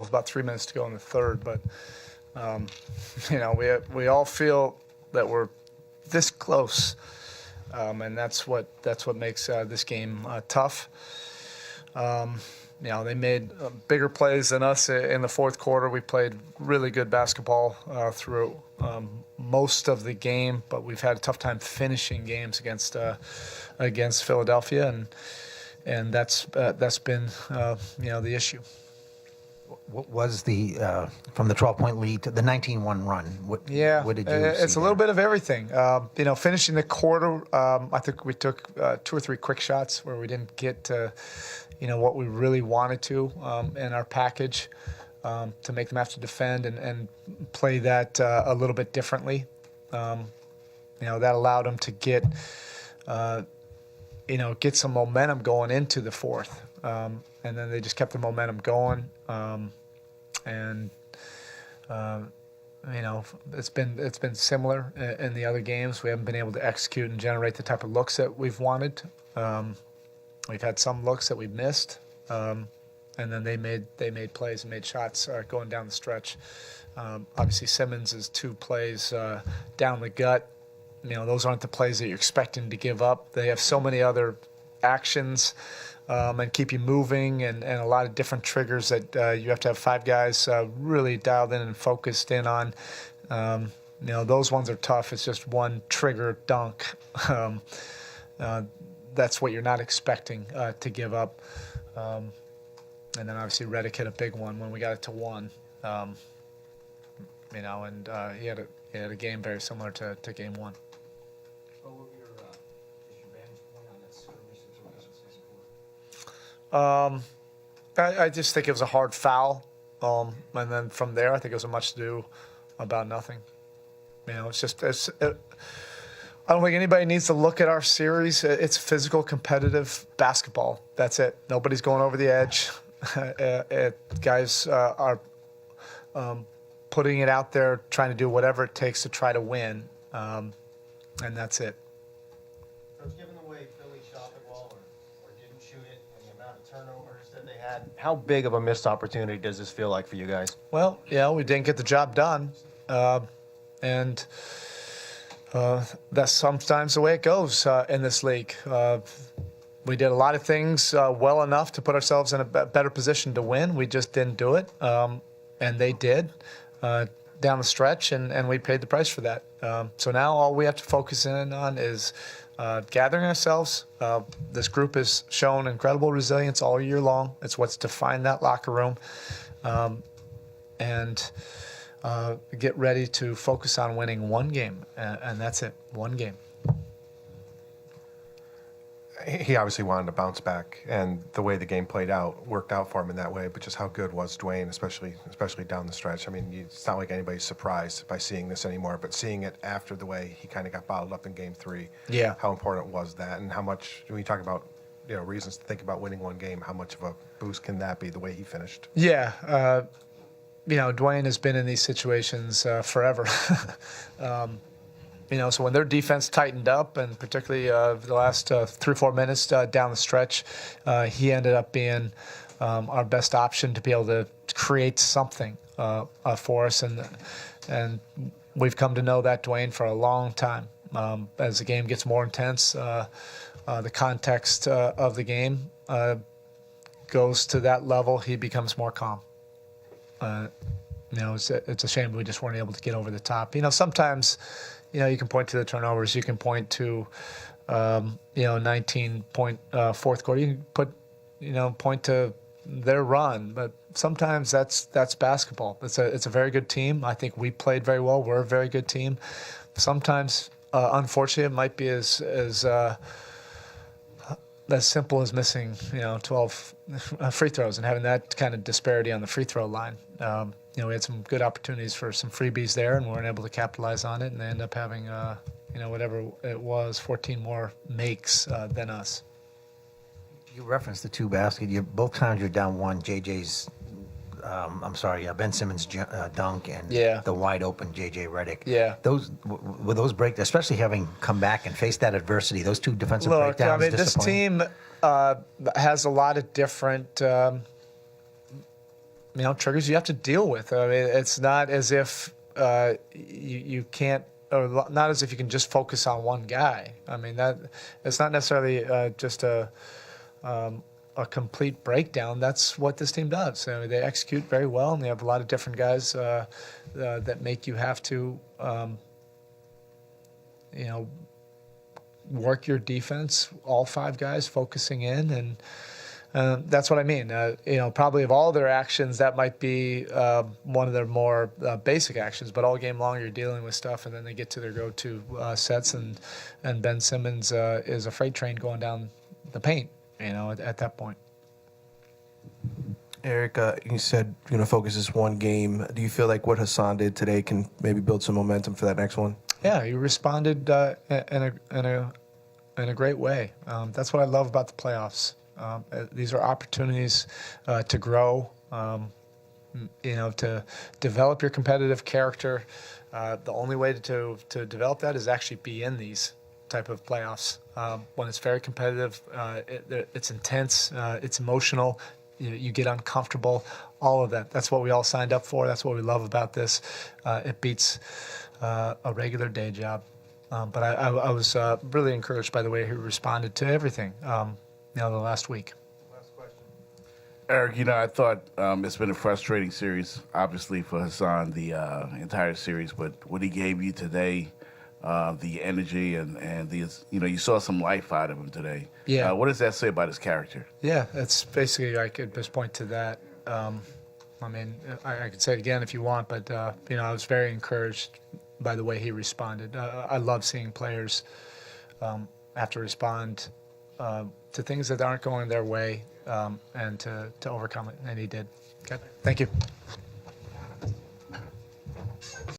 was about 3 minutes to go in the third, but we all feel that we're this close, and that's what makes this game tough. They made bigger plays than us in the fourth quarter. We played really good basketball through most of the game, but we've had a tough time finishing games against Philadelphia, and that's been the issue. What was the from the 12-point lead to the 19-1 run? What did you see? It's a little bit of everything. Finishing the quarter, I think we took 2 or 3 quick shots where we didn't get to, what we really wanted to in our package to make them have to defend and play that a little bit differently. That allowed them to get some momentum going into the fourth. And then they just kept the momentum going. It's been similar in the other games. We haven't been able to execute and generate the type of looks that we've wanted. We've had some looks that we've missed, and then they made plays and made shots going down the stretch. Obviously, Simmons' 2 plays down the gut. Those aren't the plays that you're expecting to give up. They have so many other actions and keep you moving and a lot of different triggers that you have to have 5 guys really dialed in and focused in on. Those ones are tough. It's just one trigger dunk. That's what you're not expecting to give up. And then obviously Redick hit a big one when we got it to 1. And he had a game very similar to game 1. What were your vantage point on that skirmish I just think it was a hard foul. And then from there, I think it was a much ado about nothing. I don't think anybody needs to look at our series. It's physical, competitive basketball. That's it. Nobody's going over the edge. Guys are putting it out there, trying to do whatever it takes to try to win. And that's it. Coach, given the way Philly shot the ball or didn't shoot it and the amount of turnovers that they had, how big of a missed opportunity does this feel like for you guys? Well, we didn't get the job done. And that's sometimes the way it goes in this league. We did a lot of things well enough to put ourselves in a better position to win. We just didn't do it. And they did down the stretch, and we paid the price for that. So now all we have to focus in on is gathering ourselves. This group has shown incredible resilience all year long. It's what's defined that locker room. And get ready to focus on winning one game, and that's it, one game. He obviously wanted to bounce back, and the way the game played out worked out for him in that way. But just how good was Dwayne, especially down the stretch? I mean, it's not like anybody's surprised by seeing this anymore, but seeing it after the way he kind of got bottled up in Game 3. Yeah. How important was that, and how much, when you talk about reasons to think about winning one game, how much of a boost can that be, the way he finished? Yeah. Dwayne has been in these situations forever. So when their defense tightened up, and particularly the last 3 or 4 minutes down the stretch, he ended up being our best option to be able to create something for us. And we've come to know that Dwayne for a long time. As the game gets more intense, the context of the game goes to that level, he becomes more calm. It's a shame we just weren't able to get over the top. Sometimes, you can point to the turnovers. You can point to, 19-point fourth quarter. You can point to their run. But sometimes that's basketball. It's a very good team. I think we played very well. We're a very good team. Sometimes, unfortunately, it might be as simple as missing, 12 free throws and having that kind of disparity on the free throw line. We had some good opportunities for some freebies there, and we weren't able to capitalize on it, and they end up having, whatever it was, 14 more makes than us. You referenced the 2 baskets. Both times you're down 1. JJ's, Ben Simmons' dunk and the wide open JJ Redick. Yeah. Those break, especially having come back and faced that adversity, those 2 defensive breakdowns. This team has a lot of different triggers you have to deal with. I mean, it's not as if you can't, or not as if you can just focus on one guy. I mean, that it's not necessarily just a complete breakdown. That's what this team does. So they execute very well, and they have a lot of different guys that make you have to, work your defense. All 5 guys focusing in, and that's what I mean. Probably of all their actions, that might be one of their more basic actions. But all game long, you're dealing with stuff, and then they get to their go-to sets, and Ben Simmons is a freight train going down the paint. At that point. Erik, you said you're going to focus this one game. Do you feel like what Hassan did today can maybe build some momentum for that next one? Yeah, he responded in a great way. That's what I love about the playoffs. These are opportunities to grow, to develop your competitive character. The only way to develop that is actually be in these type of playoffs. When it's very competitive, it's intense, it's emotional, you get uncomfortable, all of that. That's what we all signed up for. That's what we love about this. It beats a regular day job. But I was really encouraged by the way he responded to everything the last week. Erik, I thought it's been a frustrating series, obviously, for Hassan, the entire series. But what he gave you today, the energy and the, you saw some life out of him today. Yeah. What does that say about his character? Yeah, it's basically, I could just point to that. I mean, I could say it again if you want, but, I was very encouraged by the way he responded. I love seeing players have to respond to things that aren't going their way and to overcome it, and he did. Okay, thank you.